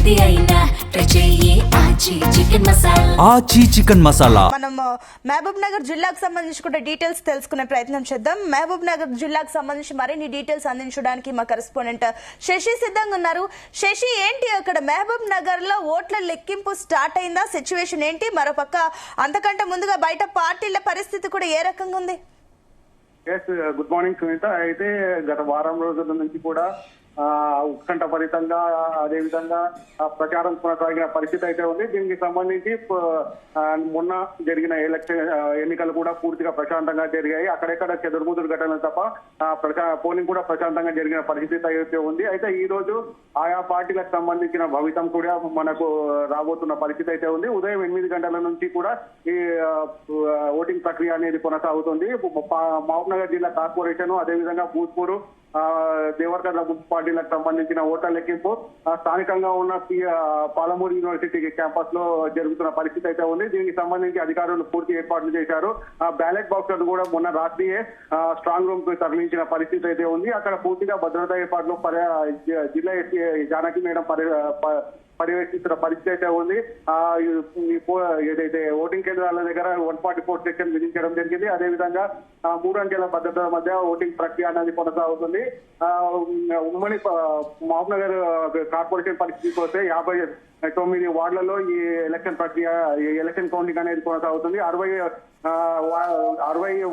ఏది అయినా ట్రై చెయ్యి ఆచి చికెన్ మసాలా. ఆచి చికెన్ మసాలా. మనం మహబూబ్ నగర్ జిల్లాకు సంబంధించి కూడా డీటెయిల్స్ తెలుసుకునే ప్రయత్నం చేద్దాం. మహబూబ్ నగర్ జిల్లాకు సంబంధించి మరిన్ని డీటెయిల్స్ అందించడానికి మా కరెస్పాండెంట్ శశి సిద్ధంగా ఉన్నారు. శశి, ఏంటి అక్కడ మహబూబ్ నగర్ లో ఓట్ల లెక్కింపు స్టార్ట్ అయిందా? సిచ్యువేషన్ ఏంటి? మరోపక్క అంతకంటే ముందుగా బయట పార్టీల పరిస్థితి కూడా ఏ రకంగా ఉంది? Good morning Sunitha. అయితే గత వారం రోజుల నుంచి కూడా ఉత్కంఠభరితంగా అదేవిధంగా ప్రచారం కొనసాగిన పరిస్థితి అయితే ఉంది. దీనికి సంబంధించి మొన్న జరిగిన ఎన్నికలు కూడా పూర్తిగా ప్రశాంతంగా జరిగాయి. అక్కడెక్కడ చెదురుముదురు ఘటనలు తప్ప పోలింగ్ కూడా ప్రశాంతంగా జరిగిన పరిస్థితి అయితే ఉంది. అయితే ఈ రోజు ఆయా పార్టీలకు సంబంధించిన భవితం కూడా మనకు రాబోతున్న పరిస్థితి అయితే ఉంది. ఉదయం 8 గంటల నుంచి కూడా ఈ ఓటింగ్ ప్రక్రియ అనేది కొనసాగుతుంది. మహబూబ్ నగర్ జిల్లా కార్పొరేషన్ అదేవిధంగా భూత్పూర్ దేవరకద్ర మున్సిపాలిటీలకు సంబంధించిన ఓట్ల లెక్కింపు స్థానికంగా ఉన్న పాలమూరు యూనివర్సిటీ క్యాంపస్ లో జరుగుతున్న పరిస్థితి అయితే ఉంది. దీనికి సంబంధించి అధికారులు పూర్తి ఏర్పాట్లు చేశారు. బ్యాలెట్ బాక్స్ కూడా మొన్న రాత్రియే స్ట్రాంగ్ రూమ్ కు తరలించిన పరిస్థితి అయితే ఉంది. అక్కడ పూర్తిగా భద్రతా ఏర్పాట్లు జిల్లా ఎస్పీ జానకి మేడం పర్యవేక్షిస్తున్న పరిస్థితి అయితే ఉంది. ఏదైతే ఓటింగ్ కేంద్రాల దగ్గర 144 సెక్షన్ విధించడం జరిగింది. అదేవిధంగా 3 అంకెల భద్రత మధ్య ఓటింగ్ ప్రక్రియ అనేది కొనసాగుతుంది. ఉమ్మడి మహబూబ్ నగర్ కార్పొరేషన్ పరిస్థితికి వస్తే 59 వార్డులలో ఈ ఎలక్షన్ ప్రక్రియ ఎలక్షన్ కౌంటింగ్ అనేది కొనసాగుతుంది. 60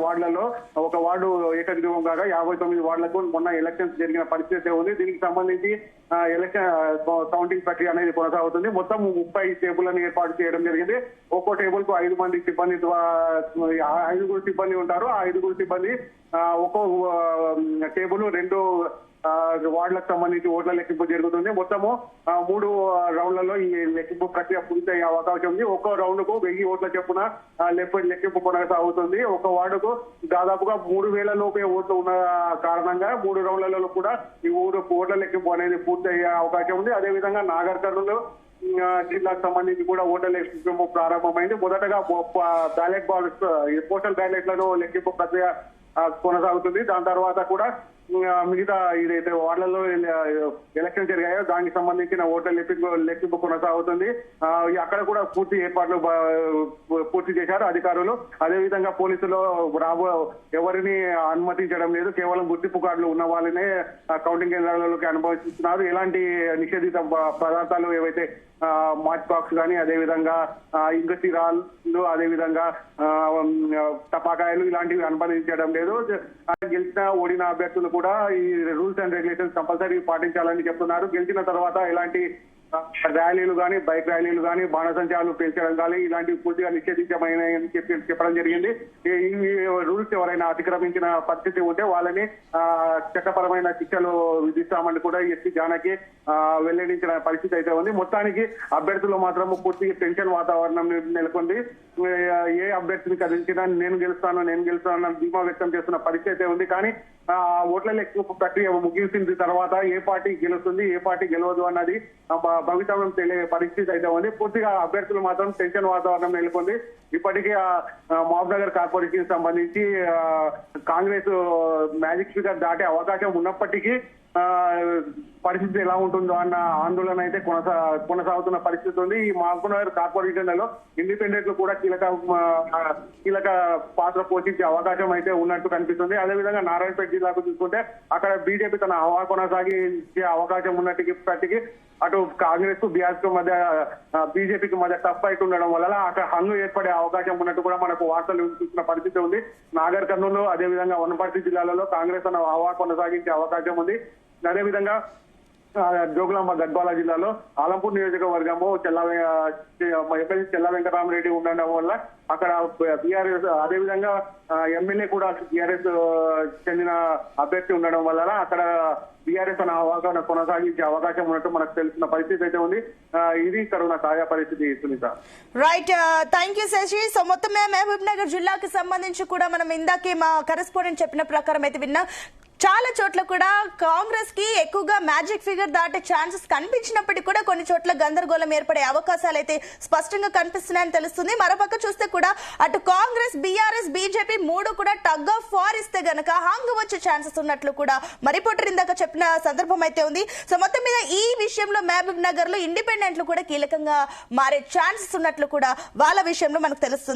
వార్డులలో ఒక వార్డు ఏకగ్రీవం కాగా 59 వార్డులకు మొన్న ఎలక్షన్స్ జరిగిన పరిస్థితి ఉంది. దీనికి సంబంధించి ఎలక్షన్ కౌంటింగ్ ప్రక్రియ అనేది కొనసాగుతుంది. మొత్తం 30 టేబుల్లను ఏర్పాటు చేయడం జరిగింది. ఒక్కో టేబుల్ కు 5 మంది సిబ్బంది 5గురు సిబ్బంది ఉంటారు. ఆ 5గురు సిబ్బంది ఒక్కో టేబుల్ 2 వార్డులకు సంబంధించి ఓట్ల లెక్కింపు జరుగుతుంది. మొత్తము 3 రౌండ్లలో ఈ లెక్కింపు ప్రక్రియ పూర్తయ్యే అవకాశం ఉంది. ఒక్కో రౌండ్ కు 1000 ఓట్ల చొప్పున లెక్కింపు కొనసాగుతుంది. ఒక వార్డుకు దాదాపుగా 3000 లోపే ఓట్లు ఉన్న కారణంగా 3 రౌండ్లలో కూడా ఈ ఓట్ల లెక్కింపు అనేది పూర్తయ్యే అవకాశం ఉంది. అదేవిధంగా నాగర్ కర్నూలు జిల్లాకు సంబంధించి కూడా ఓట్ల లెక్కింపు ప్రారంభమైంది. మొదటగా బ్యాలెట్ బాక్స్ పోస్టల్ బ్యాలెట్లను లెక్కింపు ప్రక్రియ కొనసాగుతుంది. దాని తర్వాత కూడా మిగతా ఏదైతే వార్డులలో ఎలక్షన్ జరిగాయో దానికి సంబంధించిన ఓట్ల లెక్కింపు కొనసాగుతుంది. అక్కడ కూడా పూర్తి ఏర్పాట్లు పూర్తి చేశారు అధికారులు. అదేవిధంగా పోలీసులు ఎవరిని అనుమతించడం లేదు. కేవలం గుర్తింపు కార్డులు ఉన్న వాళ్ళనే కౌంటింగ్ కేంద్రాలలోకి అనుమతిస్తున్నారు. ఎలాంటి నిషేధిత పదార్థాలు ఏవైతే మార్చ్ బాక్స్ కానీ అదేవిధంగా ఇంగసిరాలు అదేవిధంగా టపాకాయలు ఇలాంటివి అనుమతించడం లేదు. గెలిచిన ఓడిన అభ్యర్థులు కూడా ఈ రూల్స్ అండ్ రెగ్యులేషన్స్ కంపల్సరీ పాటించాలని చెప్తున్నారు. గెలిచిన తర్వాత ఎలాంటి ర్యాలీలు కానీ బైక్ ర్యాలీలు కానీ బాణసంచాలు పేల్చడం కానీ ఇలాంటివి పూర్తిగా నిషేధించమని చెప్పడం జరిగింది. ఈ రూల్స్ ఎవరైనా అతిక్రమించిన పరిస్థితి ఉంటే వాళ్ళని చట్టపరమైన శిక్షలు విధిస్తామని కూడా ఎస్పీ జానకి వెల్లడించిన పరిస్థితి అయితే ఉంది. మొత్తానికి అభ్యర్థులు మాత్రం పూర్తి టెన్షన్ వాతావరణం నెలకొంది. ఏ అభ్యర్థిని కదిలించినా నేను గెలుస్తాను ధీమా వ్యక్తం చేస్తున్న పరిస్థితి ఉంది. కానీ ఓట్ల లెక్కింపు ప్రక్రియ ముగిసిన తర్వాత ఏ పార్టీ గెలుస్తుంది ఏ పార్టీ గెలవదు అన్నది భవితవ్యం తెలియ పరిస్థితి అయితే ఉంది. పూర్తిగా అభ్యర్థులు మాత్రం టెన్షన్ వాతావరణం నెలకొంది. ఇప్పటికే మహబూబ్ నగర్ కార్పొరేషన్ సంబంధించి కాంగ్రెస్ మ్యాజిక్ ఫిగర్ దాటే అవకాశం ఉన్నప్పటికీ పరిస్థితి ఎలా ఉంటుందో అన్న ఆందోళన అయితే కొనసాగుతున్న పరిస్థితి ఉంది. ఈ మహబూబ్ నగర్ కార్పొరేషన్లలో ఇండిపెండెంట్లు కూడా కీలక పాత్ర పోషించే అవకాశం అయితే ఉన్నట్టు కనిపిస్తుంది. అదేవిధంగా నారాయణపేట జిల్లాకు చూసుకుంటే అక్కడ బీజేపీ తన హవా కొనసాగించే అవకాశం ఉన్నప్పటికీ అటు కాంగ్రెస్ కు బీఆర్ఎస్ కు మధ్య బీజేపీకి మధ్య టఫ్ ఫైట్ ఉండడం వల్ల అక్కడ హంగు ఏర్పడే అవకాశం ఉన్నట్టు కూడా మనకు వార్తలు చూసిన పరిస్థితి ఉంది. నాగర్ కర్నూలు అదేవిధంగా వనపర్తి జిల్లాలలో కాంగ్రెస్ తన హవా కొనసాగించే అవకాశం ఉంది. అదేవిధంగా జోగులాంబ గద్వాల జిల్లాలో ఆలంపూర్ నియోజకవర్గము చెల్ల వెంకటరామరెడ్డి ఉండడం వల్ల అక్కడ బీఆర్ఎస్ అదేవిధంగా ఎమ్మెల్యే కూడా బీఆర్ఎస్ చెందిన అభ్యర్థి ఉండడం వల్ల అక్కడ బీఆర్ఎస్ అనే అవగాహన కొనసాగించే అవకాశం ఉన్నట్టు మనకు తెలిసిన పరిస్థితి అయితే ఉంది. ఇది ఇక్కడ ఉన్న తాజా పరిస్థితి Sunitha. Right, thank you Sasi. So మొత్తం మహబూబ్ నగర్ జిల్లాకి సంబంధించి కూడా మనం ఇందాకే మా కరెస్పాండెంట్ చెప్పిన ప్రకారం అయితే విన్నాం. చాలా చోట్ల కూడా కాంగ్రెస్ కి ఎక్కువగా మ్యాజిక్ ఫిగర్ దాటే ఛాన్సెస్ కనిపించినప్పటికీ కూడా కొన్ని చోట్ల గందరగోళం ఏర్పడే అవకాశాలు అయితే స్పష్టంగా కనిపిస్తున్నాయని తెలుస్తుంది. మరోపక్క చూస్తే కూడా అటు కాంగ్రెస్, బీఆర్ఎస్, బీజేపీ మూడు కూడా టగ్ ఆఫ్ వార్ ఇస్తే గనక హంగ్ వచ్చే ఛాన్సెస్ ఉన్నట్లు కూడా రిపోర్టర్ ఇందాక చెప్పిన సందర్భం అయితే ఉంది. సో మొత్తం మీద ఈ విషయంలో మహబూబ్ నగర్ లో ఇండిపెండెంట్లు కూడా కీలకంగా మారే ఛాన్సెస్ ఉన్నట్లు కూడా వాళ్ళ విషయంలో మనకు తెలుస్తుంది.